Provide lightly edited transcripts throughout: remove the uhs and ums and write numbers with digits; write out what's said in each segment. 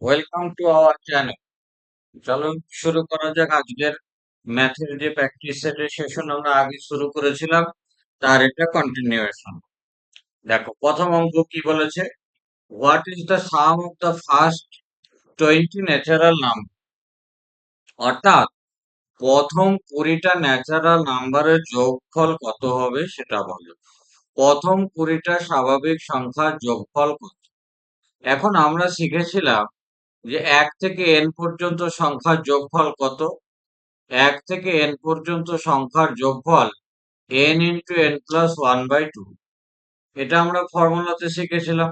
Welcome to our channel. চলো শুরু করা যাক আজকের ম্যাথের যে প্র্যাকটিস সেটের সেশন আমরা আগে শুরু করেছিলাম তার এটা কন্টিনিউয়েশন। দেখো প্রথম অঙ্ক কি বলেছে, what is the some of the first 20 natural number. অর্থাৎ প্রথম 20টা ন্যাচারাল নাম্বারের যোগফল কত হবে সেটা বলো। প্রথম 20টা স্বাভাবিক সংখ্যার যোগফল কত। এখন আমরা শিখেছিলাম যে 1 থেকে n পর্যন্ত সংখ্যার যোগফল কত। 1 থেকে n পর্যন্ত সংখ্যার যোগফল n ইন্টু n প্লাস 1/2। এটা আমরা ফর্মুলাতে শিখেছিলাম।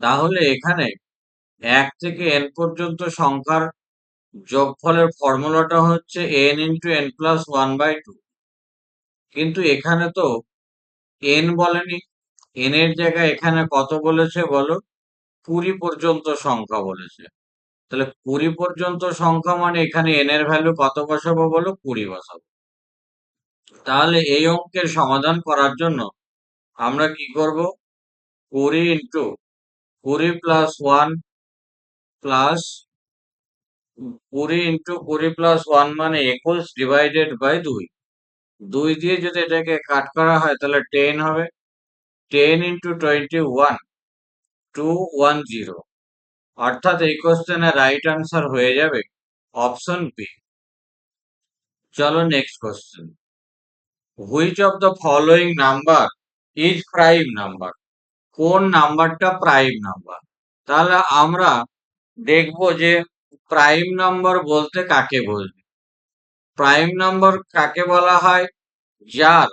তাহলে এখানে 1 থেকে n পর্যন্ত সংখ্যার যোগফলের ফর্মুলাটা হচ্ছে n ইন্টু n প্লাস 1/2। কিন্তু এখানে তো n বলেনি, n এর জায়গায় এখানে কত বলেছে বলো, 20 পর্যন্ত সংখ্যা বলেছে। তাহলে 20 পর্যন্ত সংখ্যা মানে এখানে n এর ভ্যালু কত বসাবো বলো, 20 বসাবো। তাহলে এই অঙ্কের সমাধান করার জন্য আমরা কি করব, 20 into 20 plus 1 plus 20 into 20 plus 1 মানে 21 ডিভাইডেড বাই 2। 2 দিয়ে যদি এটাকে কাট করা হয় তাহলে 10 হবে। 10 ইন্টু 21 210। অর্থাৎ এই কোশ্চেনের রাইট আনসার হয়ে যাবে অপশন বি। চলো next question, which of the following number is prime number. কোন নাম্বারটা প্রাইম নাম্বার। তাহলে আমরা দেখব যে প্রাইম নাম্বার বলতে কাকে বলবে। প্রাইম নাম্বার কাকে বলা হয়, যার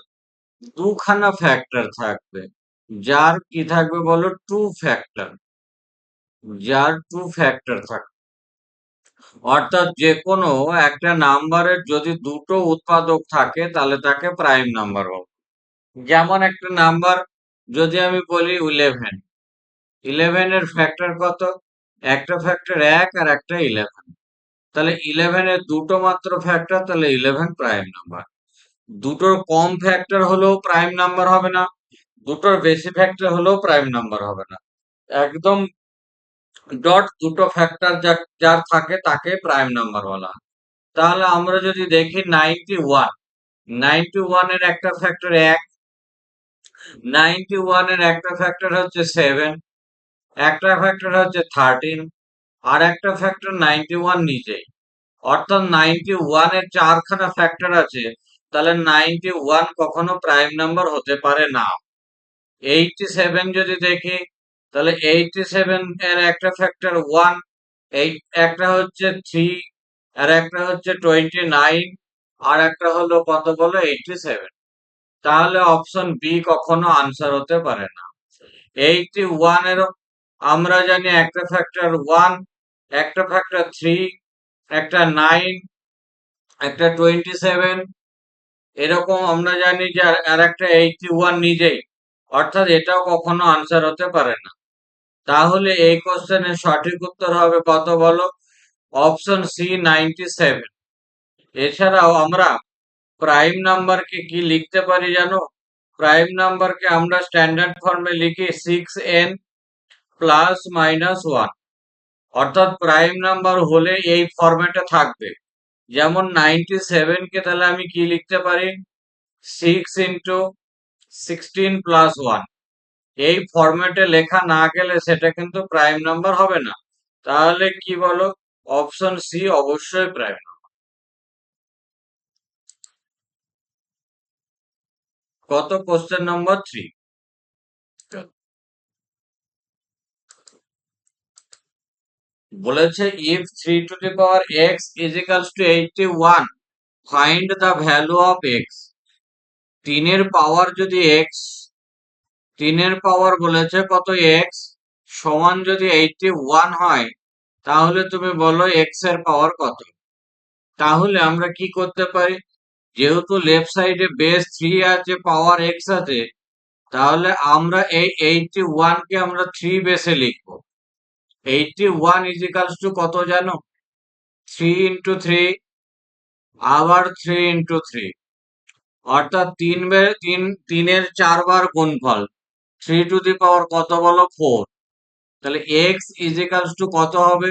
দুখানা ফ্যাক্টর থাকবে। যার কি থাকবে বলো, টু ফ্যাক্টর। যার টু ফ্যাক্টর থাকবে, অর্থাৎ যে কোনো একটা নাম্বারের যদি দুটো উৎপাদক থাকে তাহলে তাকে প্রাইম নাম্বার বলবো। যেমন একটা নাম্বার যদি আমি বলি 11, 11 এর ফ্যাক্টর কত, একটা ফ্যাক্টর 1 আর একটা 11। তাহলে 11 এর দুটো মাত্র ফ্যাক্টর, তাহলে 11 প্রাইম নাম্বার। দুটোর কম ফ্যাক্টর হলেও প্রাইম নাম্বার হবে না, দুটোর বেশি ফ্যাক্টর হলেও প্রাইম নাম্বার হবে না। একদম ডট দুটো ফ্যাক্টর যার থাকে তাকে প্রাইম নাম্বার বলা হয়। তাহলে আমরা যদি দেখি 91, 91 এর একটা ফ্যাক্টর 1, 91 এর একটা ফ্যাক্টর হচ্ছে 7, একটা ফ্যাক্টর হচ্ছে 13, আর একটা ফ্যাক্টর 91 নিজেই। অর্থাৎ 91 এর চারখানা ফ্যাক্টর আছে, তাহলে 91 কখনো প্রাইম নাম্বার হতে পারে না। 87 যদি দেখি, তাহলে 87 এর একটা ফ্যাক্টর 1, এই একটা হচ্ছে 3, আর একটা হচ্ছে 29, আর একটা হলো কত বলো, 87। তাহলে অপশন বি কখনো আনসার হতে পারে না। 81 এর আমরা জানি একটা ফ্যাক্টর 1, একটা ফ্যাক্টর 3, একটা 9, একটা 27, এরকম আমরা জানি যে আর একটা 81 নিজেই। অর্থাৎ এটাও কখনো আনসার হতে পারে না। তাহলে এই কোশ্চেনের সঠিক উত্তর হবে কত বলো, অপশন সি 97। এছাড়াও আমরা প্রাইম নাম্বারকে কি লিখতে পারি জানো, প্রাইম নাম্বারকে আমরা স্ট্যান্ডার্ড ফর্মে লিখি 6n প্লাস মাইনাস 1। অর্থাৎ প্রাইম নাম্বার হলে এই ফরম্যাটে থাকবে। যেমন 97 কে তাহলে আমি কি লিখতে পারি, 6 ইন্টু 16 প্লাস 1। এই ফরম্যাটে লেখা না গেলে সেটা কিন্তু প্রাইম নাম্বার হবে না। তাহলে কি বলো, অপশন সি অবশ্যই প্রাইম। কত, কোশ্চেন নম্বর 3 বলেছে, if 3 to the power x is equals two 81, find the value of x. 3 এর পাওয়ার যদি এক্স, 3 এর পাওয়ার বলেছে কত এক্স, সমান যদি 81 হয়, তাহলে তুমি বলো এক্স এর পাওয়ার কত। তাহলে আমরা কি করতে পারি, যেহেতু লেফট সাইডে বেস 3 আছে, পাওয়ার এক্স আছে, তাহলে আমরা এই 81 কে আমরা 3 বেসে লিখবো। 81 ইজ ইকালস টু কত জানো, 3 ইন্টু 3, আবার 3 ইন্টু 3। অর্থাৎ 3 তিনের 4 বার গুণফল, 3 টু দি পাওয়ার কত বলো, 4। তাহলে এক্স ইজ ইকালস টু কত হবে,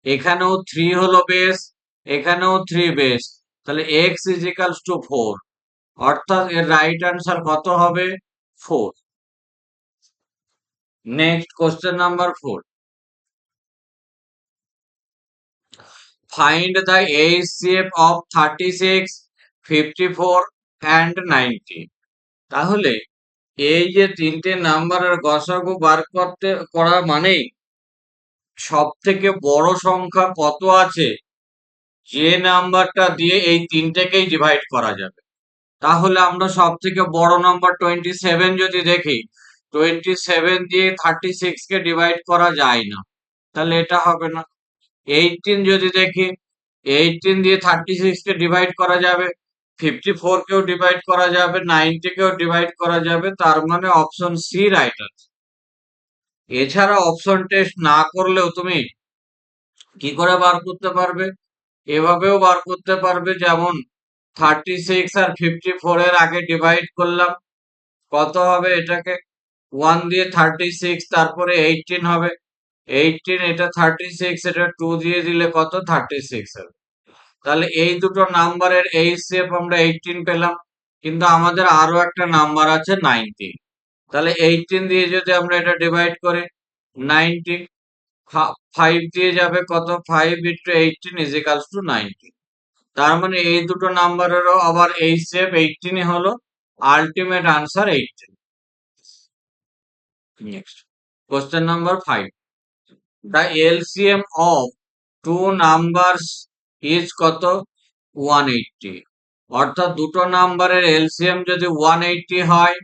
এখানেও 3 হলো বেস, এখানেও 3 বেস, তাহলে এক্স ইজ ইকালস টু 4, অর্থাৎ এর রাইট আনসার কত হবে, 4। Next question number 4, find the HCF of 36, 54 and 90। তাহলে এই যে তিনটে নাম্বারের গসাগু বার করা মানেই সব থেকে বড় সংখ্যা কত আছে যে নাম্বারটা দিয়ে এই তিনটেকেই ডিভাইড করা যাবে। তাহলে আমরা সব থেকে বড় নাম্বার 27 যদি দেখি, 27 দিয়ে 36 কে ডিভাইড করা যায় না, তাহলে এটা হবে না। 18 যদি দেখি, 18 দিয়ে 36 কে ডিভাইড করা যাবে, 54 কেও ডিভাইড করা যাবে, 90 কেও ডিভাইড করা যাবে, তার মানে অপশন সি রাইট আছে। এছাড়া অপশন টেস্ট না করলেও তুমি কি করে বার করতে পারবে, এভাবেও বার করতে পারবে, যেমন 36 আর 54 এর আগে ডিভাইড করলাম, কত হবে, এটাকে 1 দিয়ে 36, তারপরে 18 হবে, 18, এটা 36, এটা 2 দিয়ে দিলে কত, 36 হবে। তাহলে এই দুটো নাম্বারের এইচসিএফ আমরা 18 পেলাম, কিন্তু আমাদের আরো একটা নাম্বার আছে 90। তাহলে 18 দিয়ে যদি আমরা এটা ডিভাইড করি, 90, 5 দিয়ে যাবে কত, 5 ইন্টু 18 ইজ ইকালস টু 90। তার মানে এই দুটো নাম্বারেরও আবার এইচসিএফ 18 হলো, ultimate answer 18। Next question number 5, the LCM of two numbers is কত, 180। অর্থাৎ দুটো নাম্বারের এলসিএম যদি 180 হয়,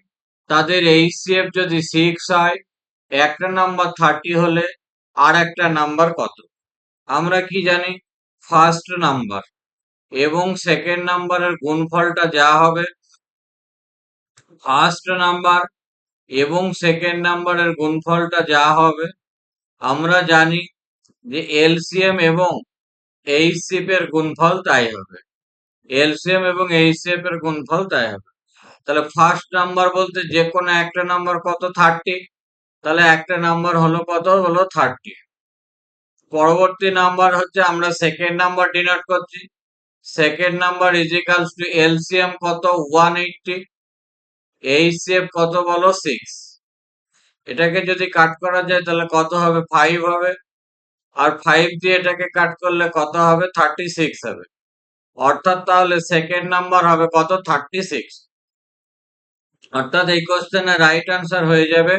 তাদের এইচসিএফ যদি 6 হয়, একটা নাম্বার 30 হলে আর একটা নাম্বার কত। আমরা কি জানি, ফার্স্ট নাম্বার এবং সেকেন্ড নাম্বারের গুণফলটা যা হবে, ফার্স্ট নাম্বার এবং সেকেন্ড নাম্বারের গুণফলটা যা হবে, আমরা জানি যে এলসিএম এবং এইচসিএফ এর গুণফল তাই হবে, এলসিএম এবং এইচসিএফ এর গুণফল তাই হবে। তাহলে ফার্স্ট নাম্বার বলতে যে কোনো একটা নাম্বার কত, 30, তাহলে একটা নাম্বার হলো কত, হলো 30। পরবর্তী নাম্বার হচ্ছে আমরা সেকেন্ড নাম্বার ডিনোট করছি, second number is equals two LCM কত, 180, এইচসিএফ কত বলো, 6। এটাকে যদি কাট করা যায় তাহলে কত হবে, 5 হবে, আর 5 দিয়ে এটাকে কাট করলে কত হবে, 36 হবে। অর্থাৎ তাহলে সেকেন্ড নাম্বার হবে কত, 36। অর্থাৎ এই কোশ্চেনের রাইট আনসার হয়ে যাবে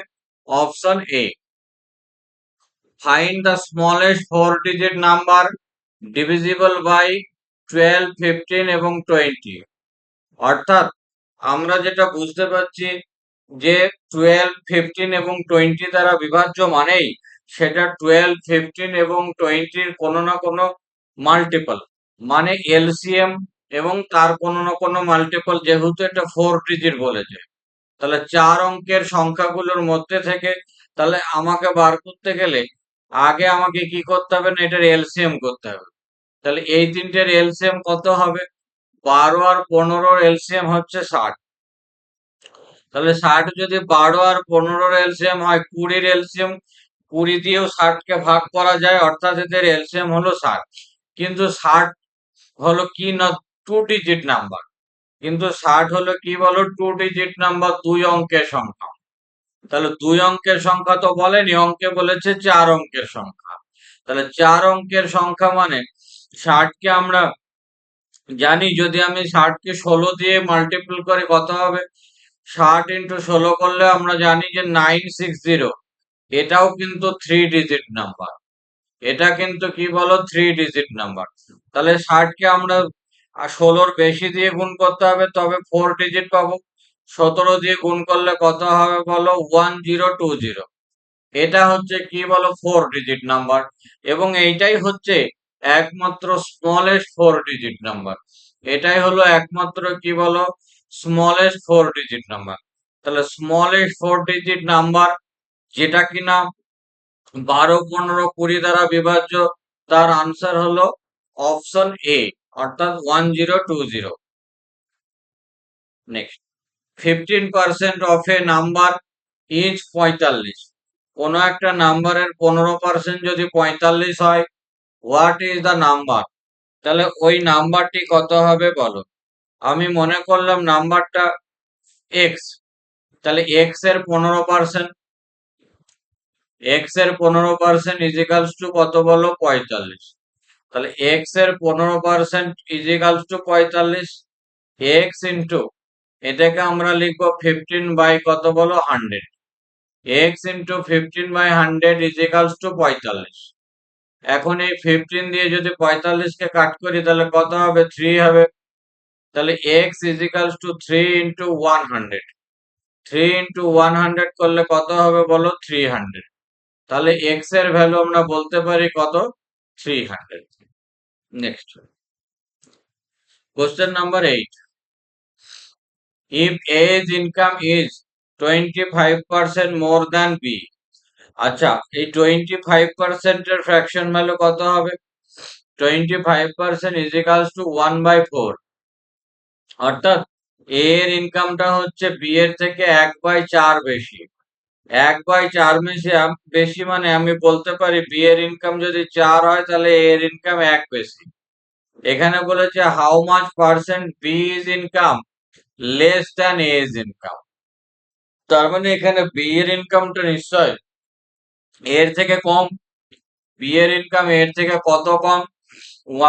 option A. Find the smallest 4 digit number divisible by 12, 15 এবং 20। অর্থাৎ আমরা যেটা বুঝতে পারছি যে 12, 15 এবং 20 দ্বারা বিভাজ্য মানেই সেটা 12, 15 এবং 20-র কোনো না কোনো মাল্টিপল, মানে এলসিএম এবং তার কোনো না কোনো মাল্টিপল, যেহেতু এটা 4 ডিজিট বলেছে, তাহলে 4 অঙ্কের সংখ্যাগুলোর মধ্যে থেকে, তাহলে আমাকে বার করতে গেলে আগে আমাকে কি করতে হবে না, এটার এলসিএম করতে হবে। তাহলে এই তিনটের এলসিএম কত হবে, 12 আর 15-র এলসিএম হচ্ছে 60। তাহলে 60 যদি 12 আর 15-র এলসিএম হয় 20-র এলসিএম, 20 দিয়েও 60-কে ভাগ করা যায়, অর্থাৎ এদের এলসিএম হলো 60। কিন্তু 60 হলো কি না, 2 ডিজিট নাম্বার, কিন্তু 60 হলো কি বলো, 2 ডিজিট নাম্বার, 2 অঙ্কের সংখ্যা। তাহলে 2 অঙ্কের সংখ্যা তো বলেনি, অঙ্কে বলেছে 4 অঙ্কের সংখ্যা। তাহলে 4 অঙ্কের সংখ্যা মানে 60-কে আমরা জানি, যদি আমি 60-কে 16 দিয়ে মাল্টিপল করি কত হবে, 60 ইন্টু 16 করলে আমরা জানি যে 960। এটাও কিন্তু 3 ডিজিট নাম্বার, এটা কিন্তু কি বলো, 3 ডিজিট নাম্বার। তাহলে 60-কে আমরা 16-র বেশি দিয়ে গুণ করতে হবে, তবে 4 ডিজিট পাবো। 17 দিয়ে গুণ করলে কত হবে বলো, 1020। এটা হচ্ছে কি বলো, 4 ডিজিট নাম্বার, এবং এইটাই হচ্ছে একমাত্র স্মলেস্ট 4 ডিজিট নাম্বার। এটাই হলো একমাত্র কি বলো, স্মলেস্ট 4 ডিজিট নাম্বার। তাহলে স্মলেস্ট 4 ডিজিট নাম্বার যেটা কিনা 12, 15, 20 দ্বারা বিভাজ্য, তার আনসার হলো অপশন এ, অর্থাৎ 1020। Next, 15% of A number is 45। কোনো একটা নাম্বারের 15% যদি 45 হয়, হোয়াট ইজ দ্য নাম্বার? তাহলে ওই নাম্বারটি কত হবে বলো। আমি মনে করলাম নাম্বারটা এক্স, তাহলে এক্স এর 15%, এক্স এর 15% ইজিক্যালস টু কত বলো, 45। তাহলে এক্স এর 15% ইজিক্যালস টু 45, এক্স ইন্টু এটাকে আমরা লিখবো 15 বাই কত বলো, 100। X into 15 by 100 equals to 45। এখন এই 15 দিয়ে যদি 45 কে কাট করি তাহলে কত হবে, 3 হবে। তাহলে x equals to 3 into 100, 3 into 100 করলে কত হবে বলো, 300। তাহলে এক্স এর ভ্যালু আমরা বলতে পারি কত, 300। Next question number 8, if A's income is 25% more than B। আচ্ছা, এই 25% এর ফ্র্যাকশন ভ্যালু কত হবে, 25% ইজ ইকালস টু 1/4। অর্থাৎ এ এর ইনকামটা হচ্ছে বি এর থেকে 1/4 বেশি। 1/4 বেশি বেশি মানে আমি বলতে পারি বি এর ইনকাম যদি 4 হয় তাহলে এ এর ইনকাম 1 বেশি। এখানে বলেছে how much percent B is income less than A is income. তার মানে এখানে বি এর ইনকামটা নিশ্চয় এর থেকে কম। বি এর ইনকাম এর থেকে কত কম,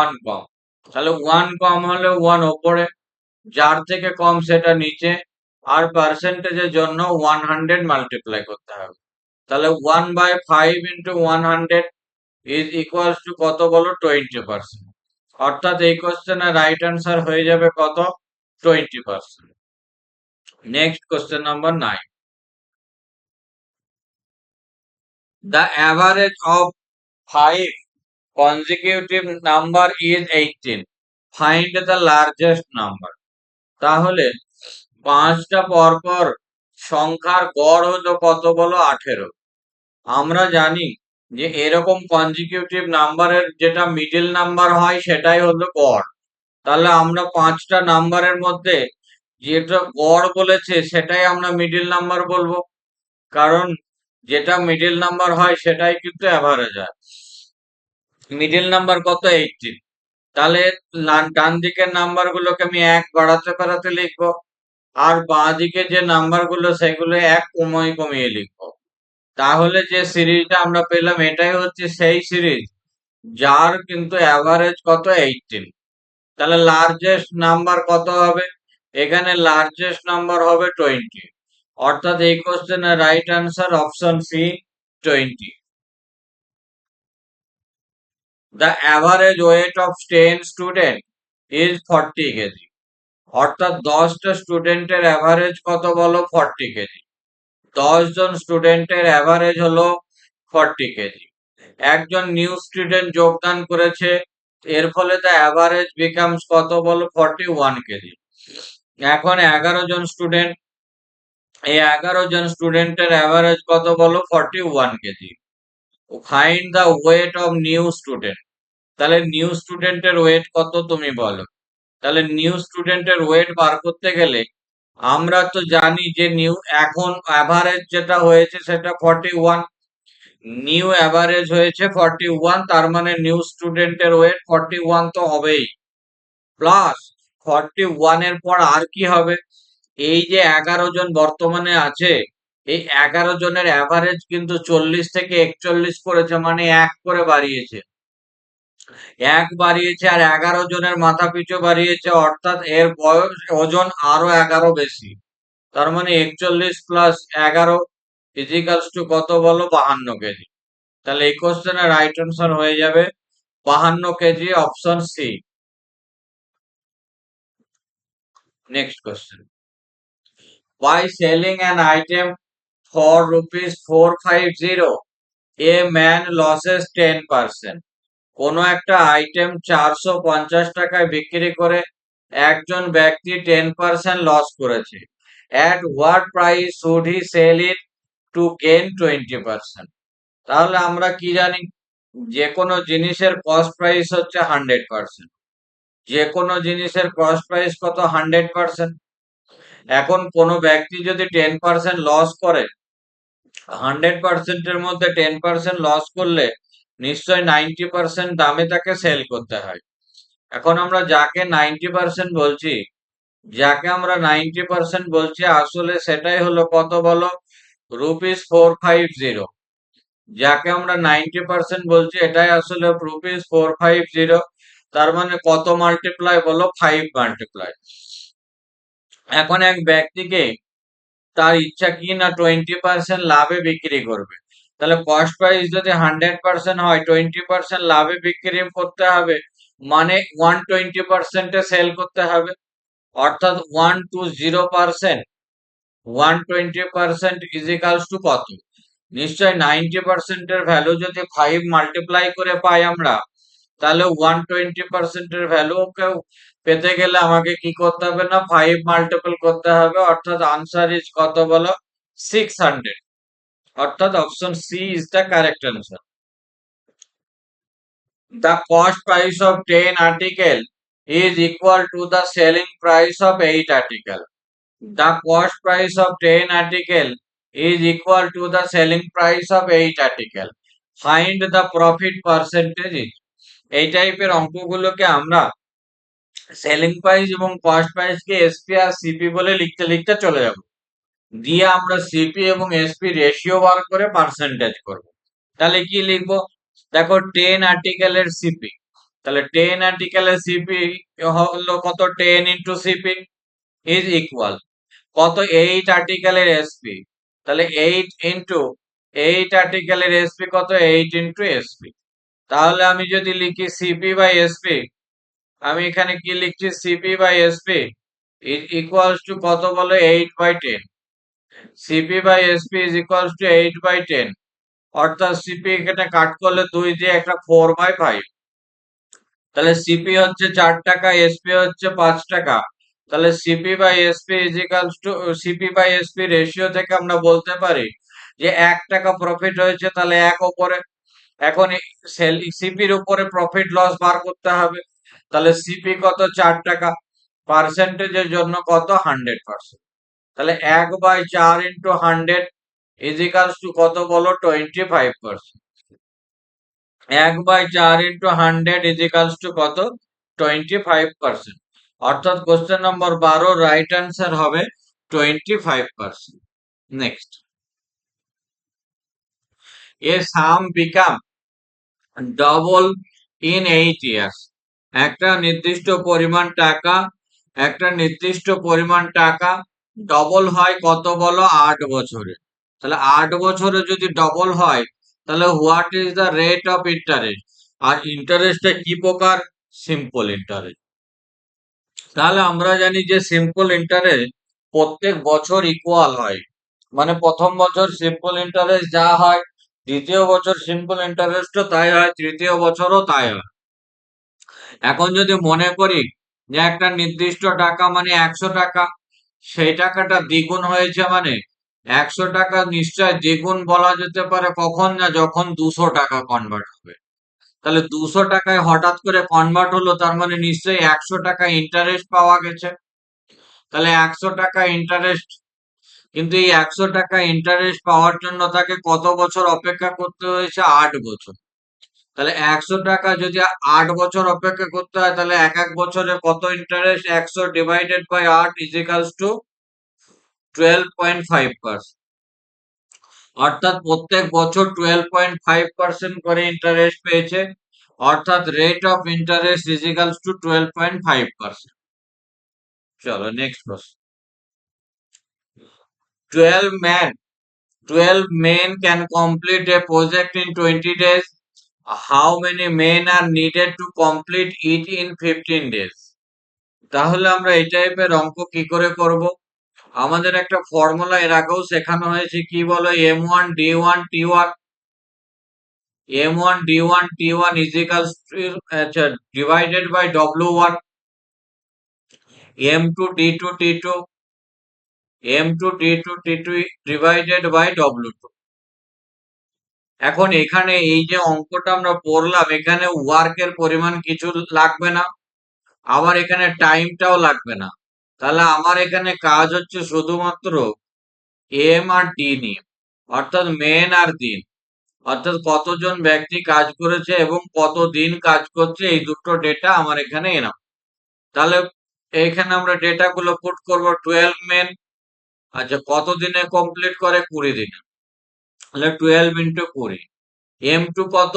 1 কম। তাহলে 1 কম হলে 1 ওপরে, যার থেকে কম সেটা নিচে, আর পার্সেন্টেজের জন্য 100 মাল্টিপ্লাই করতে হবে। তাহলে 1/5 ইন্টু 100 ইজ ইকুয়ালস টু কত বলো, 20%। অর্থাৎ এই কোশ্চেনের রাইট অ্যান্সার হয়ে যাবে কত, 20%। Next question number 9, the average of 5 consecutive number is 18, find the largest number। তাহলে 5টা পরপর সংখ্যার গড় হলো কত বলো, 18। আমরা জানি যে এরকম কনজিকিউটিভ নাম্বারের যেটা মিডিল নাম্বার হয় সেটাই হলো গড়। তাহলে আমরা 5টা নাম্বারের মধ্যে যেটা গড় বলেছে সেটাই আমরা মিডিল নাম্বার বলবো, কারণ যেটা মিডিল নাম্বার হয় সেটাই কিন্তু অ্যাভারেজ হয়। মিডিল নাম্বার কত, 18। তাহলে ডান দিকের নাম্বার গুলোকে আমি 1 বাড়াতে বাড়াতে লিখবো, আর বাঁ দিকে যে নাম্বার গুলো সেগুলো 1 কমিয়ে কমিয়ে লিখবো। তাহলে যে সিরিজটা আমরা পেলাম এটাই হচ্ছে সেই সিরিজ যার কিন্তু অ্যাভারেজ কত, 18। তাহলে লার্জেস্ট নাম্বার কত হবে, এখানে লার্জেস্ট নাম্বার হবে 20। অর্থাৎ এই কোশ্চেনের right answer option C, 20। The average weight of 10 student is 40 KG. অর্থাৎ 10টা স্টুডেন্টের অ্যাভারেজ কত বলো, 40 কেজি। 10 জন স্টুডেন্টের অ্যাভারেজ হলো 40 কেজি। একজন নিউ স্টুডেন্ট যোগদান করেছে, এর ফলে দ্য অ্যাভারেজ বিকামস কত বলো, 41 কেজি। এখন 11 জন স্টুডেন্ট, এই 11 জন স্টুডেন্টের অ্যাভারেজ কত বলো, 41 KG. Find the weight of new student. তাহলে নিউ স্টুডেন্টের ওয়েট কত তুমি বলো। তাহলে নিউ স্টুডেন্টের ওয়েট বার করতে গেলে আমরা তো জানি যে নিউ এখন অ্যাভারেজ যেটা হয়েছে সেটা 41, নিউ অ্যাভারেজ হয়েছে 41, তার মানে নিউ স্টুডেন্টের ওয়েট 41 তো হবেই, প্লাস 41 এর পর আর কি হবে, এই যে 11 জন বর্তমানে আছে এই 11 জনের অ্যাভারেজ কিন্তু 40 থেকে 41 করেছে, মানে 1 করে বাড়িয়েছে। 1 বাড়িয়েছে আর 11 জনের মাথা পিছু বাড়িয়েছে, অর্থাৎ এর বয়স ওজন আরো 11 বেশি। তার মানে 41 প্লাস 11 ইজিক্যালস টু কত বলো, 52 কেজি। তাহলে এই কোশ্চেনের রাইট অ্যান্সার হয়ে যাবে 52 KG, option C. Next question, by selling an item for rupees 450 a man loses 10%। কোনো একটা আইটেম 450 টাকায় বিক্রি করে একজন ব্যক্তি 10% লস করেছে। At what price should he sell it to gain 20%। তাহলে আমরা কি জানি, যে কোনো জিনিসের কস্ট প্রাইস হচ্ছে 100%। যে কোনো জিনিসের কস্ট প্রাইস কত, 100%। এখন কোনো ব্যক্তি যদি 10% লস করে 100%-এর মধ্যে 10% লস করলে নিশ্চয় 90% দামে তাকে সেল করতে হয়। এখন আমরা যাকে 90% বলছি, আসলে সেটাই হলো কত বলো? ₹450। যাকে আমরা 90% বলছি এটাই আসলে ₹450। তার মানে কত মাল্টিপ্লাই বলো? 5 মাল্টিপ্লাই। এখন এক ব্যক্তিকে তার ইচ্ছা কি না 20% লাভে বিক্রি করবে, তাহলে কস্ট প্রাইস যদি 100% হয় 20% লাভে বিক্রি করতে হবে, মানে 120%-এ সেল করতে হবে। অর্থাৎ 120%, 120% ইজ ইকালস টু কত? নিশ্চয় 90%-এর ভ্যালু যদি 5 মাল্টিপ্লাই করে পাই আমরা, তাহলে 120%-এর ভ্যালুকেও পেতে গেলে আমাকে কি করতে হবে না 5 মাল্টিপল করতে হবে, অর্থাৎ আনসার ইজ কত বলো? 600। অর্থাৎ option C is the correct answer. The cost price of 10 article is equal to the selling price of 8 article. The cost price of 10 article is equal to the selling price of 8 article. Find the profit percentage. এই টাইপের অঙ্কগুলোকে আমরা selling price এবং cost প্রাইসকে SP আর CP বলে লিখতে লিখতে চলে যাব, দিয়ে আমরা সিপি এবং এসপি রেশিও বার করে পার্সেন্টেজ করব। তাহলে কি লিখবো? দেখো 10 আর্টিকেলের সিপি, তাহলে 10 আর্টিকেলের সিপি হলো কত? 10 ইন্টু সিপি ইজ ইকুয়াল কত? 8 আর্টিকেলের এসপি, তাহলে 8 ইন্টু 8 আর্টিকেলের এসপি কত? 8 ইন্টু এসপি। তাহলে আমি যদি লিখি সিপি বাই এসপি, আমি এখানে কি লিখছি? CP by SP equals to কত বলো? 8/10। CP by SP is equals to 8/10, অর্থাৎ সিপি এখানে কাট করলে 2 দিয়ে একটা 4/5। তাহলে সিপি হচ্ছে 4 টাকা, এসপি হচ্ছে 5 টাকা। তাহলে CP by SP is equals to, CP by SP ratio থেকে আমরা বলতে পারি যে 1 টাকা প্রফিট হয়েছে, তাহলে 1 উপরে। এখন সিপির উপরে প্রফিট লস বার করতে হবে, তাহলে সিপি কত? 4 টাকা, পার্সেন্টেজের জন্য কত? 100%। তাহলে 1/4 ইন্টু 100 ইজ ইকালস টু কত বলো? 25%। 1/4 ইন্টু 100 ইজ ইকালস টু কত? 25%। অর্থাৎ কোশ্চেন নম্বর 12 রাইট অ্যান্সার হবে 25%। Next, A some become double in 8 years. একটা নির্দিষ্ট পরিমাণ টাকা, ডবল হয় কত বলো? 8 বছরে। তাহলে 8 বছরে যদি ডবল হয়, তাহলে what is the rate of interest? আর ইন্টারেস্টটা কি প্রকার? Simple interest. তাহলে আমরা জানি যে সিম্পল ইন্টারেস্ট প্রত্যেক বছর ইকুয়াল হয়, মানে প্রথম বছর সিম্পল ইন্টারেস্ট যা হয়, দ্বিতীয় বছর সিম্পল ইন্টারেস্টও তাই হয়, তৃতীয় বছরও তাই হয়। এখন যদি মনে করি যে একটা নির্দিষ্ট টাকা মানে 100 টাকা, সেই টাকাটা দ্বিগুণ হয়েছে, মানে 100 টাকা নিশ্চয় দ্বিগুণ বলা যেতে পারে কখন? না যখন 200 টাকা কনভার্ট হবে। তাহলে 200 টাকায় হঠাৎ করে কনভার্ট হলো, তার মানে নিশ্চয়ই 100 টাকা ইন্টারেস্ট পাওয়া গেছে। তাহলে 100 টাকা ইন্টারেস্ট, কিন্তু এই 100 টাকা ইন্টারেস্ট পাওয়ার জন্য তাকে কত বছর অপেক্ষা করতে হয়েছে? 8 বছর। তাহলে 100 টাকা যদি 8 বছর অপেক্ষা করতে হয়, তাহলে এক এক বছরে কত interest? 100 divided by 8 is equals to 12.5%। অর্থাৎ প্রত্যেক বছর 12.5% করে ইন্টারেস্ট পেয়েছে, অর্থাৎ rate of interest is equals to 12.5%। চলো নেক্সট প্রশ্ন। 12 men 12 men can complete a project in 20 days. How many men are needed to complete it in 15 days? তাহলে আমরা এই টাইপের অঙ্ক কি করে করব? আমাদের একটা ফর্মুলা এর আগেও শেখানো হয়েছে, কি বলো? M1D1T1, M1D1T1 is equals to divided by W1, M2D2T2, M2D2T2 divided by W2। এখন এখানে এই যে অঙ্কটা আমরা পড়লাম, এখানে ওয়ার্কের পরিমাণ কিছু লাগবে না, আবার এখানে টাইমটাও লাগবে না। তাহলে আমার এখানে কাজ হচ্ছে শুধুমাত্র এম আর ডি নিয়ে। অর্থাৎ মেন আর দিন, অর্থাৎ কতজন ব্যক্তি কাজ করেছে এবং কত দিন কাজ করছে, এই দুটো ডেটা আমার এখানে এনাফ। তাহলে এইখানে আমরা ডেটা গুলো পুট করবো 12 মেন। আচ্ছা, কত দিনে কমপ্লিট করে? 20 দিনে। তাহলে 12 ইন্টু 20। এম টু কত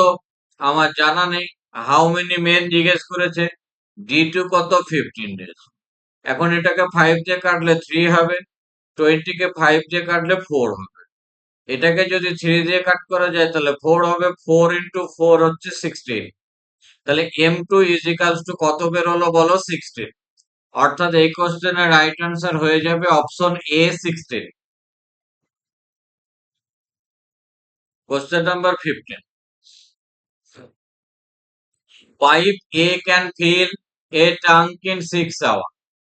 আমার জানা নেই, হাউ মেনি মেন জিজ্ঞেস করেছে। ডি টু কত? 15 ডেজ। এখন এটাকে 5 দিয়ে কাটলে 3 হবে, 20 কে 5 দিয়ে কাটলে 4 হবে। এটাকে যদি 3 দিয়ে কাট করা যায় তাহলে 4 হবে, 4 ইন্টু 4 হচ্ছে 16। তাহলে M two is equals to কত বের হলো বলো? 16। অর্থাৎ এই কোশ্চেনের রাইট আনসার হয়ে যাবে option A, 16। Question number 15। Pipe A can fill a tank in 6 hour.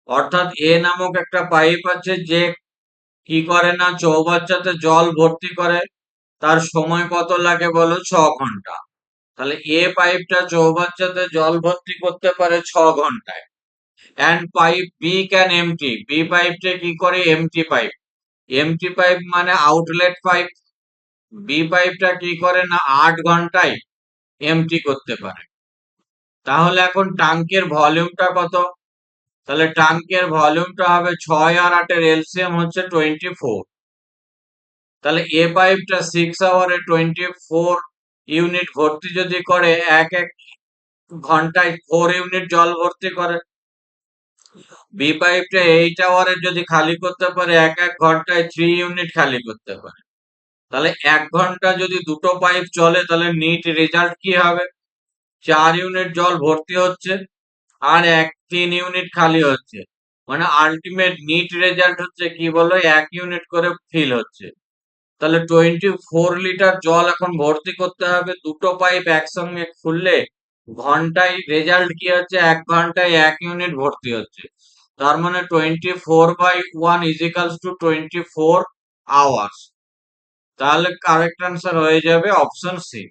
অর্থাৎ এ নামক একটা পাইপ আছে যে কি করে না, চৌবাচ্চাতে জল ভর্তি করে। তার সময় কত লাগে বলো? 6 ঘন্টা। তাহলে এ পাইপটা চৌবাচ্চাতে জল ভর্তি করতে পারে 6 ঘন্টায়। And pipe B can empty, B পাইপটা কি করে? Empty pipe. এমটি পাইপ মানে আউটলেট পাইপ। বি পাইপটা কি করে না 8 ঘন্টায় এমটি করতে পারে। তাহলে এখন টাঙ্কের ভলিউমটা কত? তাহলে টাঙ্কের ভলিউমটা হবে 6 আর 8 এর এলসিএম হচ্ছে 24। তাহলে এ পাইপটা 6 আওয়ারে 24 ইউনিট ভর্তি যদি করে, এক এক ঘন্টায় 4 ইউনিট জল ভর্তি করে। বি পাইপটা 8 আওয়ারে যদি খালি করতে পারে, এক এক ঘন্টায় 3 ইউনিট খালি করতে পারে। তাহলে 1 ঘন্টা যদি দুটো পাইপ চলে তাহলে নিট রেজাল্ট কি হবে? 4 ইউনিট জল ভর্তি হচ্ছে আর 3 ইউনিট খালি হচ্ছে। মানে আলটিমেট নিট রেজাল্ট হচ্ছে কি বলো? 1 ইউনিট করে ফিল হচ্ছে। তাহলে 24 লিটার জল এখন ভর্তি করতে হবে দুটো পাইপ একসঙ্গে খুললে। ঘন্টায় রেজাল্ট কি হচ্ছে? 1 ঘন্টায় 1 ইউনিট ভর্তি হচ্ছে। তার মানে 24/1 ইজিক্যালস টু 24 আওয়ার্স। তাহলে কারেক্ট আনসার হয়ে যাবে option C.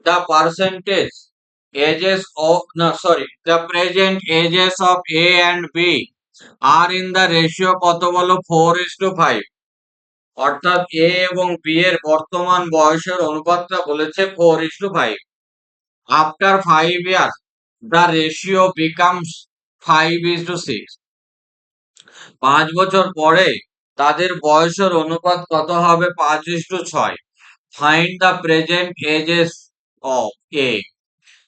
The percentage ages of, no sorry, the present ages of A and B are in the ratio কত বলো? 4:5। অর্থাৎ এ এবং বি এর বর্তমান বয়সের অনুপাতটা বলেছে 4:5। After 5 years the ratio becomes 5:6। 5 বছর পরে তাদের বয়সের অনুপাত কত হবে? 5:6। Find the present ages of A.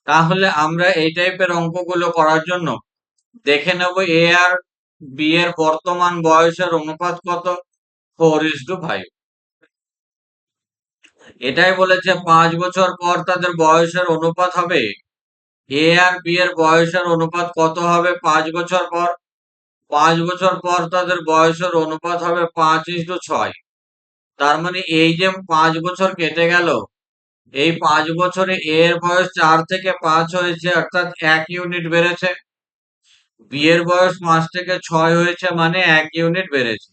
তাহলে আমরা এই টাইপের অঙ্কগুলো করার জন্য দেখে নেব এ আর বি এর বর্তমান বয়সের অনুপাত কত? 4:5। এটাই বলেছে 5 বছর পর তাদের বয়সের অনুপাত হবে। এ আর বি এর বয়সের অনুপাত কত হবে 5 বছর পর? 5 বছর পর তাদের বয়সের অনুপাত হবে 5:6। তার মানে এই যে 5 বছর কেটে গেল, এই 5 বছরে এ এর বয়স 4 থেকে 5 হয়েছে, অর্থাৎ 1 ইউনিট বেড়েছে। বি এর বয়স 5 থেকে 6 হয়েছে, মানে 1 ইউনিট বেড়েছে।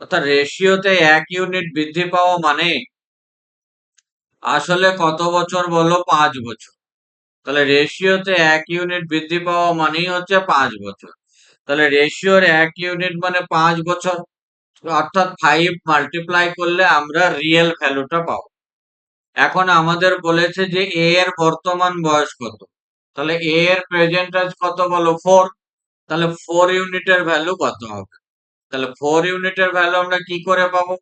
অর্থাৎ রেশিওতে 1 ইউনিট বৃদ্ধি পাওয়া মানে আসলে কত বছর বলো? 5 বছর। তাহলে রেশিওতে 1 ইউনিট বৃদ্ধি পাওয়া মানেই হচ্ছে 5 বছর। তাহলে রেশিওর 1 ইউনিট মানে 5 বছর। অর্থাৎ 5 মাল্টিপ্লাই করলে আমরা রিয়েল ভ্যালুটা পাবো। এখন আমাদের বলেছে যে এ এর বর্তমান বয়স কত। তাহলে এ এর প্রেজেন্ট এজ কত বলো? 4। তাহলে 4 ইউনিটের ভ্যালু কত হবে? তাহলে 4 ইউনিটের ভ্যালু আমরা কি করে পাবো?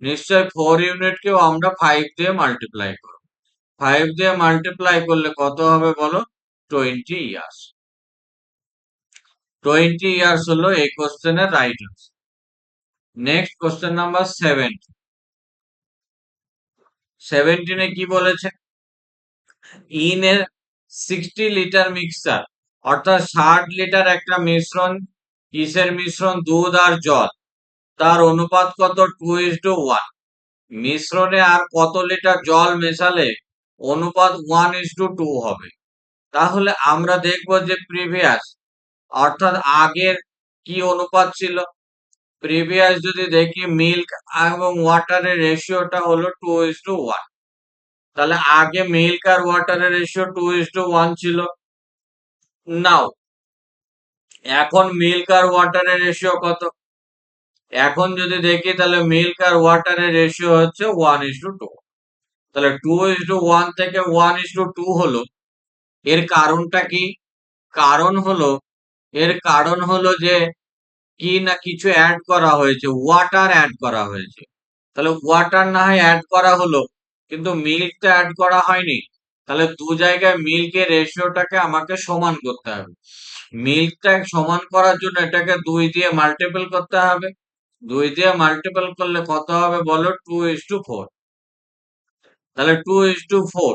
নিশ্চয় 4 ইউনিটকেও আমরা 5 দিয়ে মাল্টিপ্লাই করব। 5 দিয়ে মাল্টিপ্লাই করলে কত হবে বলো? 20 ইয়ার্স। 20 ইয়ার্স হলো এই কোশ্চেনের right answer. Next question number 17। 17 কি বলেছে? ইন এ 60 লিটার মিক্সচার, অর্থাৎ 60 লিটার একটা মিশ্রণ। কিসের মিশ্রণ? দুধ আর জল। তার অনুপাত কত? 2:1। মিশ্রণে আর কত লিটার জল মেশালে অনুপাত 1:2 হবে? তাহলে আমরা দেখব যে প্রিভিয়াস, অর্থাৎ আগের কি অনুপাত ছিল। প্রিভিয়াস যদি দেখি, মিল্ক এবং ওয়াটারের রেশিওটা হলো 2:1। তাহলে আগে মিল্ক আর ওয়াটারের রেশিও 2:1 ছিল। নাও এখন মিল্ক আর ওয়াটারের রেশিও কত? এখন যদি দেখি তাহলে মিল্ক আর ওয়াটারের রেশিও হচ্ছে 1:2। তাহলে 2:1 থেকে 1:2 হলো। এর কারণটা কি? কারণ হলো এর কারণ হলো যে কি না কিছু অ্যাড করা হয়েছে, ওয়াটার অ্যাড করা হয়েছে। তাহলে ওয়াটার না হয় অ্যাড করা হলো, কিন্তু মিল্ক তো অ্যাড করা হয়নি। তাহলে দু জায়গায় মিল্কের রেশিওটাকে আমাকে সমান করতে হবে। মিল্কটা সমান করার জন্য এটাকে 2 দিয়ে মাল্টিপল করতে হবে। 2 দিয়ে মাল্টিপল করলে কত হবে বলো? 2:4। তাহলে 2:4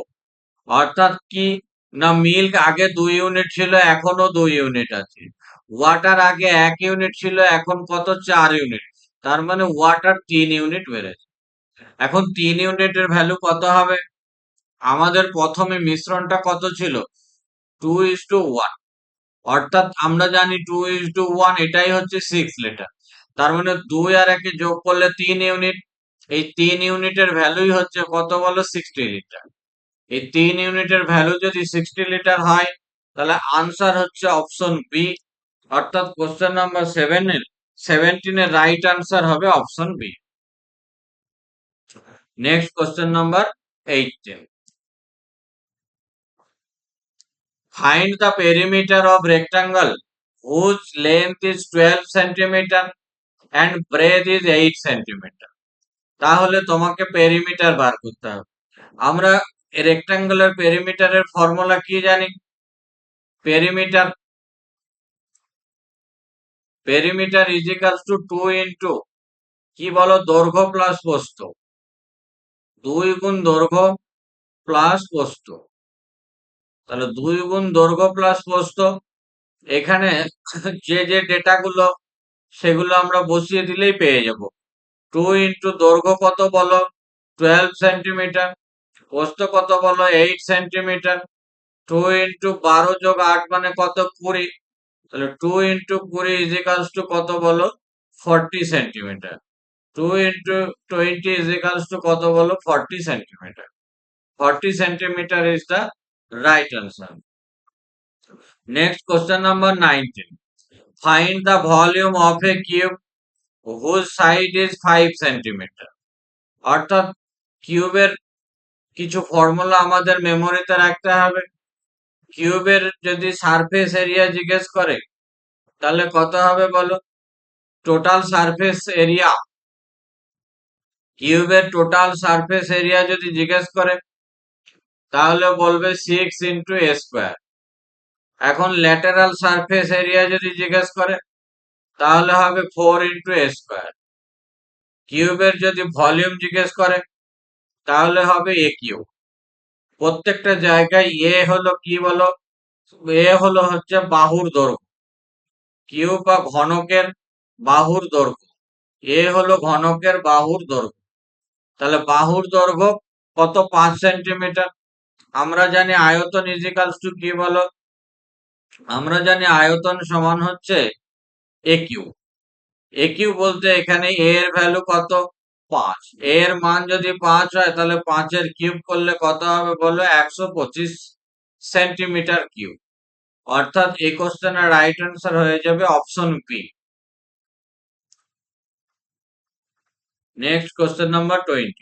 অর্থাৎ কি না মিল্ক আগে 2 ইউনিট ছিল, এখনো 2 ইউনিট আছে। ওয়াটার আগে 1 ইউনিট ছিল, এখন কত? 4 ইউনিট। তার মানে ওয়াটার 3 ইউনিট বেড়েছে। এখন 3 ইউনিটের ভ্যালু কত হবে? আমাদের প্রথমে মিশ্রণটা কত ছিল? 2:1। অর্থাৎ আমরা জানি 2:1 এটাই হচ্ছে 6 লিটার। তার মানে 2 আর 1 যোগ করলে 3 ইউনিট। এই 3 ইউনিটের ভ্যালুই হচ্ছে কত বলো? 60 লিটার। এই 3 ইউনিটের ভ্যালু যদি 60 লিটার হয়, তাহলে আনসার হচ্ছে অপশন বি। অর্থাৎ কোশ্চেন নাম্বার 17 এর রাইট আনসার হবে option B. Next question number 18। Find the perimeter of rectangle whose length is 12 centimeter and breadth is 8 centimeter. তাহলে তোমাকে পেরিমিটার বার করতে হবে। আমরা রেক্টাঙ্গুলার পেরিমিটারের ফর্মুলা কি জানি? Perimeter perimeter is equals two 2 into কি বলো? দৈর্ঘ্য প্লাস প্রস্থ। 2 গুণ দৈর্ঘ্য প্লাস প্রস্থ। তাহলে 2 গুণ দৈর্ঘ্য প্লাস প্রস্থ। এখানে যে যে ডেটাগুলো সেগুলো আমরা বসিয়ে দিলেই পেয়ে যাব। 2 ইন্টু দৈর্ঘ্য কত বলো? 12 সেন্টিমিটার। প্রস্থ কত বলো? 8 সেন্টিমিটার। 2 ইন্টু 12 যোগ 8 মানে কত? 20। তাহলে 2 ইন্টু 20 ইজ ইকালস টু কত বলো? 40 centimetre. 2 into 20 is equals to কত বলো? 40 centimetre. 40 centimetre is the right answer. Next question number 19. Find the volume of a cube whose side is 5 centimetre. অর্থাৎ কিউবের কিছু ফর্মুলা আমাদের মেমোরিতে রাখতে হবে। কিউবের যদি সারফেস এরিয়া জিজ্ঞেস করে, তাহলে কত হবে বলো? Total surface area. কিউবের টোটাল সারফেস এরিয়া যদি জিজ্ঞেস করে, তাহলে বলবে 6 ইন্টু এ স্কোয়ার। এখন ল্যাটেরাল সারফেস এরিয়া যদি জিজ্ঞেস করে, তাহলে হবে 4 ইন্টু এ স্কোয়ার। কিউবের যদি ভলিউম জিজ্ঞেস করে, তাহলে হবে এ কিউব। প্রত্যেকটা জায়গায় এ হলো কি বলো? এ হলো হচ্ছে বাহুর দৈর্ঘ্য। কিউব বা ঘনকের বাহুর দৈর্ঘ্য। এ হলো ঘনকের বাহুর দৈর্ঘ্য। তাহলে বাহুর দৈর্ঘ্য কত? 5 সেন্টিমিটার। আমরা জানি আয়তন ইজ ইকালস টু কি বলো? আমরা জানি আয়তন সমান হচ্ছে এ কিউব। এ কিউব বলতে এখানে এ এর ভ্যালু কত? 5। এর মান যদি 5 হয়, তাহলে 5 এর কিউব করলে কত হবে বলো? 125 সেন্টিমিটার কিউব। অর্থাৎ এই কোশ্চেনের রাইট আনসার হয়ে যাবে option B. Next question number 20।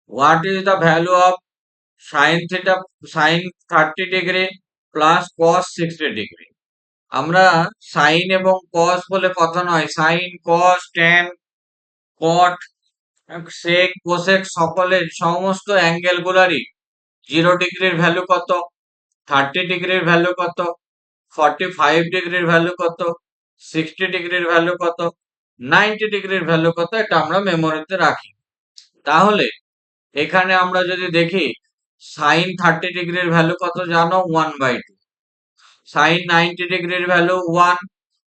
What is the value of sine theta sine 30 degree plus cos 60 degree? আমরা সাইন এবং কস বলে কথা নয়, sine, cos, tan, cot, sec, cosec সকলের সমস্ত অ্যাঙ্গেল গুলারই 0 ডিগ্রির ভ্যালু কত? 30 ডিগ্রির ভ্যালু কত? 45 ডিগ্রির ভ্যালু কত? 60 ডিগ্রির ভ্যালু কত? 90 ডিগ্রির ভ্যালু কত? এটা আমরা মেমোরিতে রাখি। তাহলে এখানে আমরা যদি দেখি, সাইন 30 ডিগ্রির ভ্যালু কত জানো? 1/2। সাইন 90 ডিগ্রির ভ্যালু 1।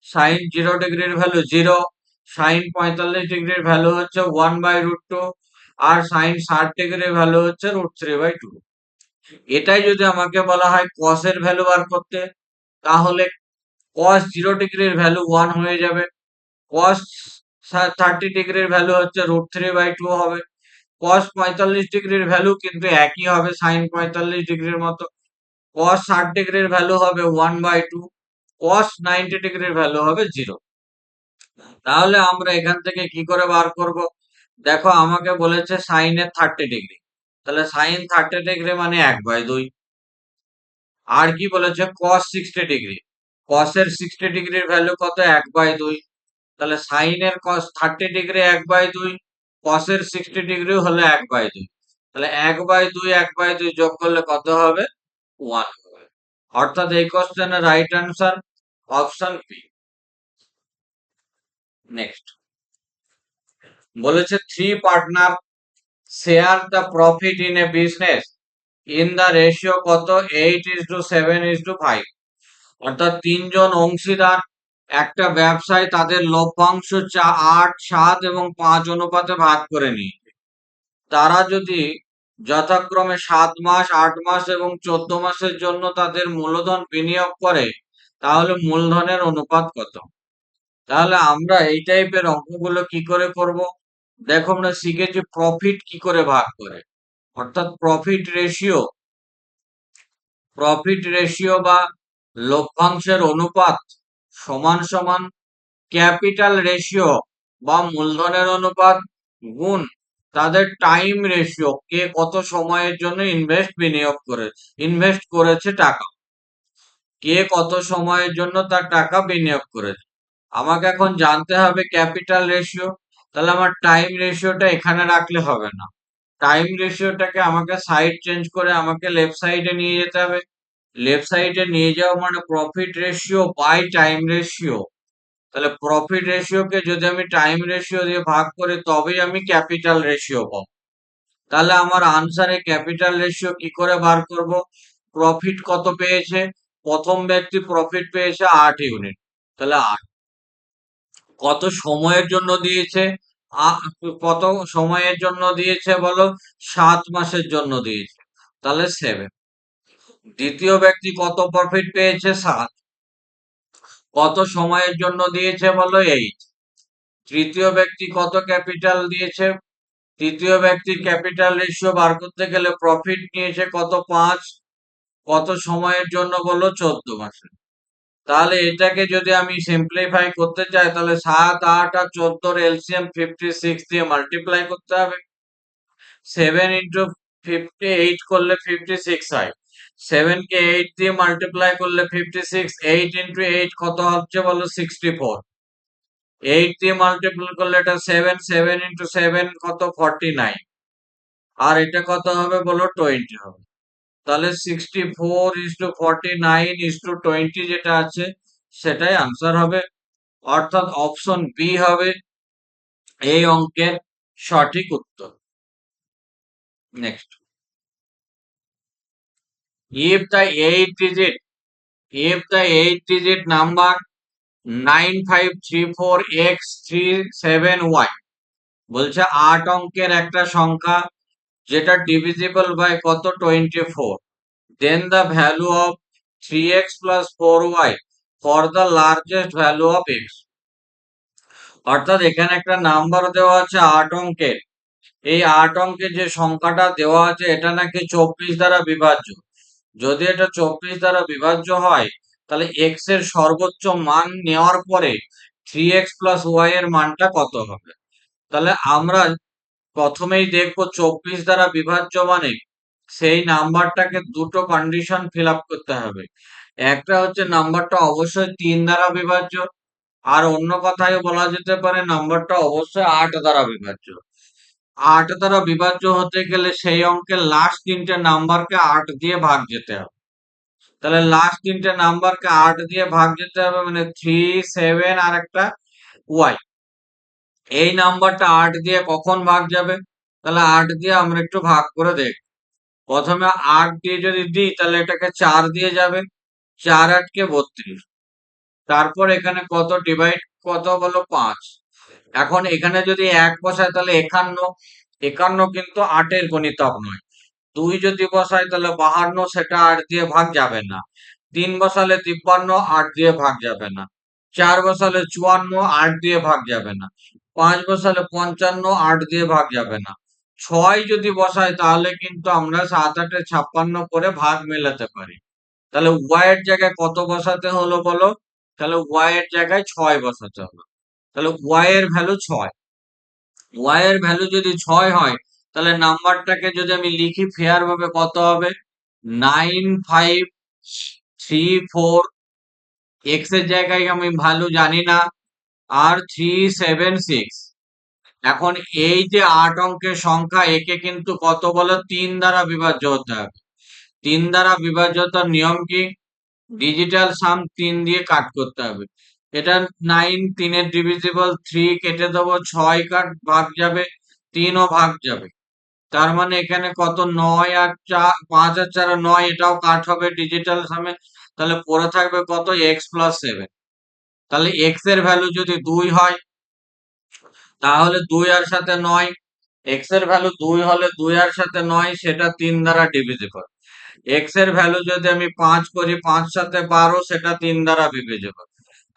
সাইন 0 ডিগ্রির ভ্যালু 0। সাইন 45 ডিগ্রির ভ্যালু হচ্ছে 1/√2। আর সাইন 60 ডিগ্রির ভ্যালু হচ্ছে √3/2। এটাই যদি আমাকে বলা হয় কস এর ভ্যালু বার করতে, তাহলে কস 0 ডিগ্রির ভ্যালু 1 হয়ে যাবে। কস 30 ডিগ্রির ভ্যালু হচ্ছে √3/2 হবে। কস 45 ডিগ্রির ভ্যালু কিন্তু একই হবে, সাইন 45 ডিগ্রির মতো। কস 60 ডিগ্রির ভ্যালু হবে 1/2। কস 90 ডিগ্রির ভ্যালু হবে 0। তাহলে আমরা এখান থেকে কি করে বার করব? দেখো আমাকে বলেছে সাইনের 30 ডিগ্রি, তাহলে সাইন 30 ডিগ্রি মানে 1/2। আর কি বলেছে cos 60 ডিগ্রি, কসের 60 ডিগ্রির ভ্যালু কত? 1/2। তাহলে সাইনের cos 30 ডিগ্রি 1/2, কসের 60 ডিগ্রি হলো 1/2। তাহলে 1/2 1/2 যোগ করলে কত হবে? 1 হবে। অর্থাৎ এই কোশ্চেনের right answer option B. Next বলেছে three partner share the profit in a business in the ratio কত? 8:7:5। অর্থাৎ তিনজন অংশীদার একটা ব্যবসায় তাদের লভ্যাংশ 8, 7 এবং 5 অনুপাতে ভাগ করে নিয়েছে। তারা যদি যথাক্রমে 7 মাস, 8 মাস এবং 14 মাসের জন্য তাদের মূলধন বিনিয়োগ করে, তাহলে মূলধনের অনুপাত কত? তাহলে আমরা এই টাইপের অঙ্কগুলো কি করে করব? দেখো আমরা শিখেছি প্রফিট কি করে ভাগ করে, অর্থাৎ প্রফিট রেশিও বা লভ্যাংশের অনুপাত সমান সমান ক্যাপিটাল রেশিও বা মূলধনের অনুপাত গুণ তাদের টাইম রেশিও, কে কত সময়ের জন্য ইনভেস্ট করেছে টাকা, কে কত সময়ের জন্য তার টাকা বিনিয়োগ করেছে। আমাকে এখন জানতে হবে ক্যাপিটাল রেশিও, তাহলে আমার টাইম রেশিওটা এখানে রাখলে হবে না। টাইম রেশিওটাকে আমাকে সাইড চেঞ্জ করে আমাকে লেফট সাইডে নিয়ে যেতে হবে। লেফট সাইডে নিয়ে যাওয়া মানে profit ratio by time ratio. তাহলে প্রফিট রেশিওকে যদি আমি টাইম রেশিও দিয়ে ভাগ করি তবেই আমি ক্যাপিটাল রেশিও পাবো। তাহলে আমার আনসারে ক্যাপিটাল রেশিও কি করে বার করব? প্রফিট কত পেয়েছে? প্রথম ব্যক্তি প্রফিট পেয়েছে 8 ইউনিট, তাহলে 8। কত সময়ের জন্য দিয়েছে? কত সময়ের জন্য দিয়েছে বলো? 7 মাসের জন্য দিয়েছে, তাহলে 7। দ্বিতীয় ব্যক্তি কত প্রফিট পেয়েছে? 7। কত সময়ের জন্য দিয়েছে বলো? 8। তৃতীয় ব্যক্তি কত ক্যাপিটাল দিয়েছে? তৃতীয় ব্যক্তির ক্যাপিটাল রেশিও বার করতে গেলে প্রফিট নিয়েছে কত? 5। কত সময়ের জন্য বলো? 14 মাসের। তাহলে এটাকে যদি আমি সিম্পলিফাই করতে চাই তাহলে 7, 8 আর 14 এলসিএম 56 দিয়ে মাল্টিপ্লাই করতে হবে। 7 × 58 করলে 56 হয়। 7 কে 8 দিয়ে মাল্টিপ্লাই করলে 56, 8 × 8 কত হচ্ছে বলো? 64। 8 দিয়ে মাল্টিপ্লাই করলে এটা 7, 7 × 7 কত? 49। আর এটা কত হবে বলো? 20 হবে। তাহলে 64:49:20 যেটা আছে সেটাই আনসার হবে। অর্থাৎ অপশন বি হবে এই অঙ্কের সঠিক উত্তর। Next, if the 8 digit number 9534x37y বলছে 8 অঙ্কের একটা সংখ্যা যেটা ডিভিজিবল বাই কত? 24, then the value of 3x plus 4y for the largest value of x। অর্থাৎ এখানে একটা নাম্বার দেওয়া আছে 8 অঙ্কের, এই 8 অঙ্কের যে সংখ্যাটা দেওয়া আছে এটা নাকি 24 দ্বারা বিভাজ্য। যদি এটা 24 দ্বারা বিভাজ্য হয় তাহলে x এর সর্বোচ্চ মান নেওয়ার পরে 3x plus y এর মানটা কত হবে? তাহলে আমরা প্রথমেই দেখবো 24 দ্বারা বিভাজ্য মানে সেই নাম্বারটাকে দুটো কন্ডিশন ফিল আপ করতে হবে। একটা হচ্ছে নাম্বারটা অবশ্যই 3 দ্বারা বিভাজ্য, আর অন্য কথায় বলা যেতে পারে নাম্বারটা অবশ্যই 8 দ্বারা বিভাজ্য। 8 দ্বারা বিভাজ্য হতে গেলে সেই অঙ্কের লাস্ট 3টে নাম্বারকে 8 দিয়ে ভাগ যেতে হবে। তাহলে লাস্ট 3টে নাম্বারকে 8 দিয়ে ভাগ যেতে হবে মানে 3, 7 আর একটা y। এই নাম্বারটা 8 দিয়ে কখন ভাগ যাবে? তাহলে 8 দিয়ে আমরা একটু ভাগ করে দেখব। প্রথমে 8 দিয়ে যদি দিই তাহলে এটাকে 4 দিয়ে যাবে, 4 8 32। তারপর এখানে কত ডিভাইড কত বলো? 5। এখন এখানে যদি 1 বসায় তাহলে 51, 51 কিন্তু 8 এর গুণিতক নয়। 2 যদি বসাই তাহলে 52, সেটা 8 দিয়ে ভাগ যাবে না। 3 বসালে 53, 8 দিয়ে ভাগ যাবে না। 4 বসালে 54, 8 দিয়ে ভাগ যাবে না। 5 বসালে 55, 8 দিয়ে ভাগ যাবে না। 6 যদি বসাই তাহলে কিন্তু আমরা 7 8 56 করে ভাগ মেলাতে পারি। তাহলে y এর জায়গায় কত বসাতে হলো বলো? তাহলে y এর জায়গায় 6 বসাতে হলো। তাহলে ওয়াই এর ভ্যালু 6। ওয়াই এর ভ্যালু যদি 6 হয়, তাহলে নাম্বারটাকে যদি আমি লিখি ফেয়ার ভাবে কত হবে? 9534। এক্স এর জায়গায় আমি ভ্যালু জানি না, আর 376। এখন এই যে 8 অঙ্কের সংখ্যা, একে কিন্তু কত বলো? 3 দ্বারা বিভাজ্য হতে হবে। 3 দ্বারা বিভাজ্যতার নিয়ম কি? ডিজিটাল সাম 3 দিয়ে কাট করতে হবে। এটা 9, 3 ডিভিজিবল, 3 কেটে দেবো, 6 কাট ভাগ যাবে, 3 ও ভাগ যাবে। তার মানে এখানে কত? 9 আর 4, 5 আর 4 9, এটাও কাট হবে ডিজিটাল সামে। তাহলে পড়ে থাকবে কত? X plus 7। তাহলে এক্স এর ভ্যালু যদি 2 হয়, তাহলে 2 আর সাথে 9। এক্স এর ভ্যালু 2 হলে 2 আর সাথে 9, সেটা 3 দ্বারা ডিভিজিবল। এক্স এর ভ্যালু যদি আমি 5 করি, 5 সাথে 12, সেটা 3 দ্বারা ডিভিজিবল।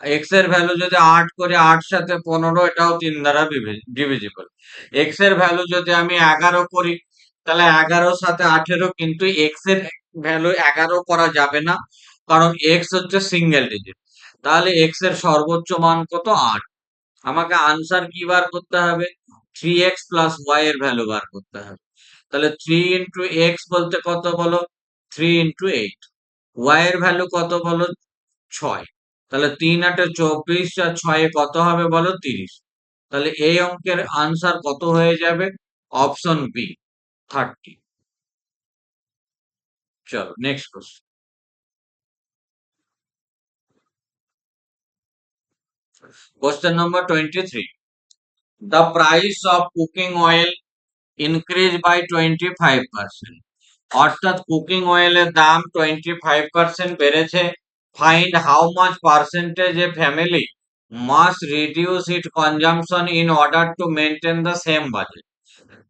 এক্স এর ভ্যালু যদি 8 করি, 8 সাথে 15, এটাও 3 দ্বারা ডিভিজিবল। এক্স এর ভ্যালু যদি আমি 11 করি, তাহলে 11 সাথে 18, কিন্তু এক্স এর ভ্যালু 11 করা যাবে না, কারণ এক্স হচ্ছে সিঙ্গেল ডিজিট। তাহলে এক্স এর সর্বোচ্চ মান কত? 8। আমাকে আনসার কি বার করতে হবে? 3x প্লাস ওয়াই এর ভ্যালু বার করতে হবে। তাহলে 3 ইন্টু এক্স বলতে কত বলো? 3 ইন্টু 8। ওয়াই এর ভ্যালু কত বলো? 6। তাহলে 3 8 24, আর 6 কত হবে বলো? 30। তাহলে এই অঙ্কের আনসার কত হয়ে যাবে? Option B, 30। চলো next question. Question number 23। The price of cooking oil increased by 25%। অর্থাৎ কুকিং অয়েলের দাম 25% বেড়েছে। Find how much percentage a family must reduce it consumption in order to maintain the same budget.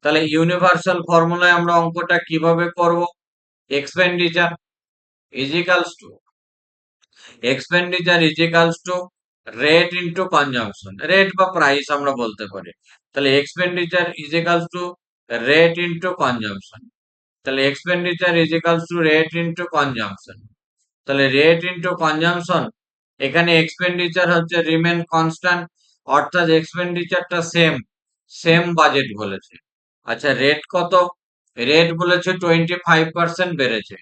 তাহলে universal ফর্মুলায় আমরা অঙ্কটা কিভাবে করব? Expenditure equals to rate into consumption, rate বা প্রাইস আমরা বলতে পারি। তাহলে expenditure equals to rate into consumption. তাহলে expenditure equals to rate into consumption. তাহলে রেট ইন্টু কনজাম্পশন, এখানে এক্সপেন্ডিচার হচ্ছে রিমেন কনস্ট্যান্ট, অর্থাৎ এক্সপেন্ডিচারটা সেম, সেম বাজেট বলেছে। আচ্ছা, রেট কত? রেট বলেছে 25% বেড়েছে।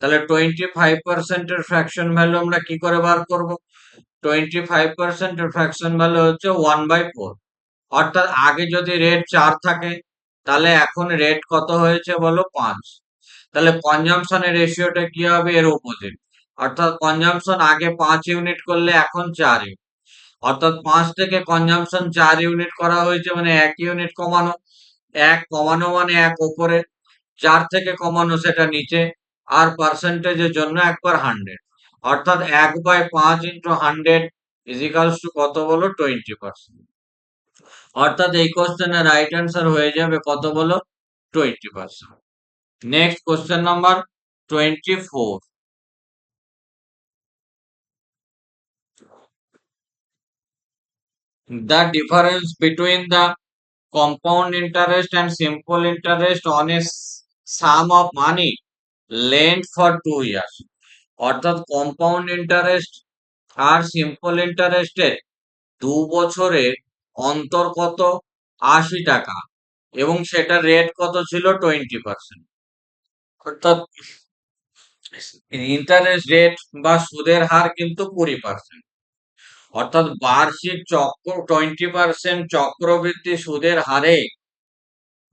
তাহলে 25% এর ফ্র্যাকশন ভ্যালু আমরা কি করে বার করব? 25% এর ফ্র্যাকশন ভ্যালু হচ্ছে 1/4। অর্থাৎ আগে যদি রেট 4 থাকে, তাহলে এখন রেট কত হয়েছে বলো? 5। তাহলে কনজাম্পশনের রেশিওটা কি হবে? এর অপোজিট। অর্থাৎ কনজাম্পশন আগে 5 ইউনিট করলে এখন 4 ইউনিট। অর্থাৎ 5 থেকে কনজাম্পশন 4 ইউনিট করা হয়েছে, মানে 1 ইউনিট কমানো। 1 কমানো মানে 1 ওপরে, 4 থেকে কমানো সেটা নিচে, আর পার্সেন্টেজের জন্য একবার 100। অর্থাৎ 1/5 ইন্টু 100 ইজিক্যালস টু কত বলো? 20%। অর্থাৎ এই কোশ্চেনের রাইট অ্যান্সার হয়ে যাবে কত বলো? 20%। Next question number 24। The difference between the compound interest and simple interest on a sum of money lent for 2 years। অর্থাৎ কম্পাউন্ড ইন্টারেস্ট আর সিম্পল ইন্টারেস্টের 2 বছরের অন্তর কত? 80 টাকা, এবং সেটা রেট কত ছিল? 20%। অর্থাৎ ইন্টারেস্ট রেট বা সুদের হার কিন্তু 20%। অর্থাৎ বার্ষিক 20% চক্রবৃদ্ধি সুদের হারে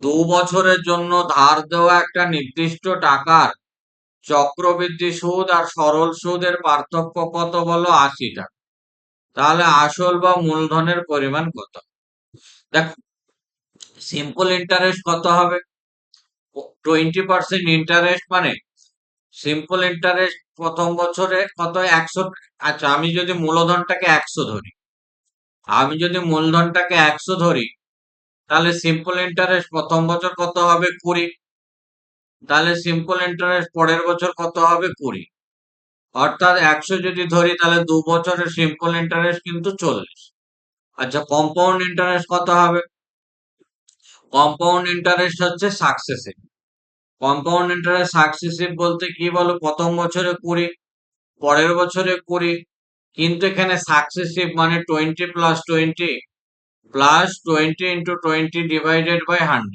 2 বছরের জন্য ধার দেওয়া একটা নির্দিষ্ট টাকার চক্রবৃদ্ধি সুদ আর সরল সুদের পার্থক্য কত বলো? 80 টাকা। তাহলে আসল বা মূলধনের পরিমাণ কত? দেখো, সিম্পল ইন্টারেস্ট কত হবে? 20% ইন্টারেস্ট মানে সিম্পল ইন্টারেস্ট প্রথম বছরে কত? 100। আচ্ছা, আমি যদি মূলধনটাকে 100 ধরি, তাহলে সিম্পল ইন্টারেস্ট প্রথম বছর কত হবে? 20। তাহলে সিম্পল ইন্টারেস্ট পরের বছর কত হবে? 20। অর্থাৎ 100 যদি ধরি, তাহলে 2 বছরের সিম্পল ইন্টারেস্ট কিন্তু 40। আচ্ছা, কম্পাউন্ড ইন্টারেস্ট কত হবে? কম্পাউন্ড ইন্টারেস্ট হচ্ছে সাকসেসিভ। কম্পাউন্ড ইন্টারেস্ট সাকসেসিভ বলতে কি বলো? প্রথম বছরে 20, পরের বছরে 20, কিন্তু এখানে সাকসেসিভ মানে 20 + 20 plus 20 into 20 divided by 100,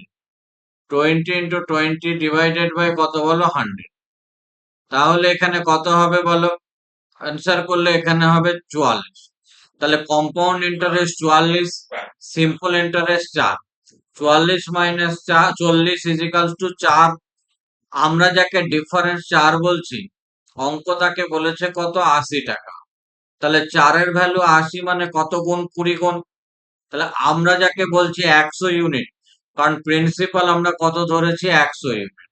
20 into 20 divided by কত বলো 100, তাহলে এখানে কত হবে বলো? অ্যান্সার করলে এখানে হবে 44। তাহলে compound interest 44, simple interest 4, 44 minus 40 is equals to 4। আমরা যাকে ডিফারেন্স 4 বলছি, অঙ্ক তাকে বলেছে কত? 80 টাকা। তাহলে 4 এর ভ্যালু 80 মানে কত গুণ? 20 গুণ। তাহলে আমরা যাকে বলছি 100 ইউনিট, কারণ প্রিন্সিপাল আমরা কত ধরেছি? 100 ইউনিট।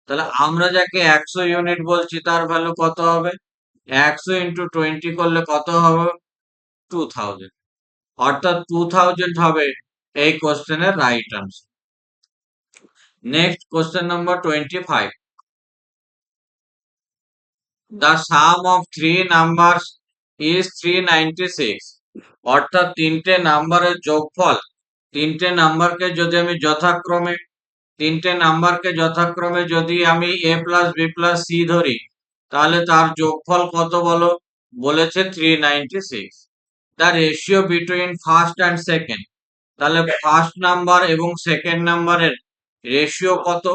তাহলে আমরা যাকে 100 ইউনিট বলছি তার ভ্যালু কত হবে? 100 ইন্টু 20 করলে কত হবে? 2000। অর্থাৎ 2000 হবে এই কোশ্চেনের right answer. Next question number 25। The sum of three numbers is 396। অর্থাৎ তিনটে নাম্বারের যোগফল, তিনটে নাম্বারকে যদি আমি যদি আমি a plus b plus c ধরি, তাহলে তার যোগফল কত বলো? বলেছে 396। The ratio between first and second, তাহলে ফার্স্ট নাম্বার এবং সেকেন্ড নাম্বারের রেশিও কত?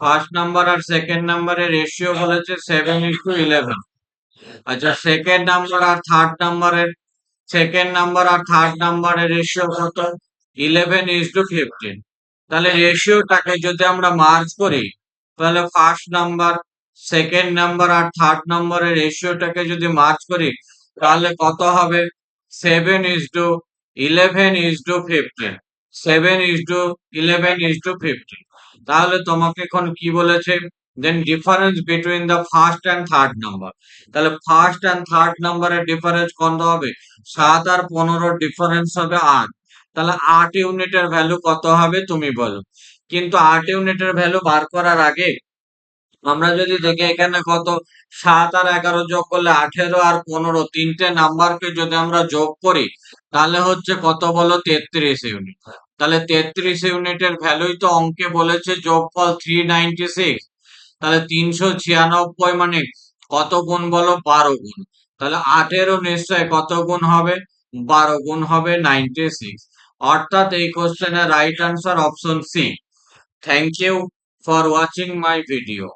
ফার্স্ট নাম্বার আর সেকেন্ড নাম্বারের রেশিও বলেছে 7:11। আচ্ছা, সেকেন্ড নাম্বার আর থার্ড নাম্বারের রেশিও কত? 11:15। তাহলে রেশিওটাকে যদি আমরা মার্জ করি, তাহলে ফার্স্ট নাম্বার, সেকেন্ড নাম্বার আর থার্ড নাম্বারের রেশিওটাকে যদি মার্জ করি, তাহলে কত হবে? 7:11:15। 7:11:15। তাহলে তোমাকে এখন কি বলেছে? Then difference between the first and third number. তাহলে ফার্স্ট অ্যান্ড থার্ড নাম্বারের ডিফারেন্স কত হবে? 7 আর 15 ডিফারেন্স হবে 8। তাহলে 8 ইউনিটের ভ্যালু কত হবে তুমি বলো? কিন্তু 8 ইউনিটের ভ্যালু বার করার আগে আমরা যদি দেখি এখানে কত, 7 আর 11 যোগ করলে 18 আর 15, তিনটে নাম্বারকে যদি আমরা যোগ করি, তাহলে হচ্ছে কত বলো? 33 ইউনিট। তাহলে 33 ইউনিটের ভ্যালুই তো অঙ্কে বলেছে যোগফল 396। তাহলে 396 মানে কত গুণ বলো? 12 গুণ। তাহলে 8-এরও নিশ্চয় কত গুণ হবে? 12 গুণ হবে 96। অর্থাৎ এই কোশ্চেনের right answer option C. Thank you for watching my video.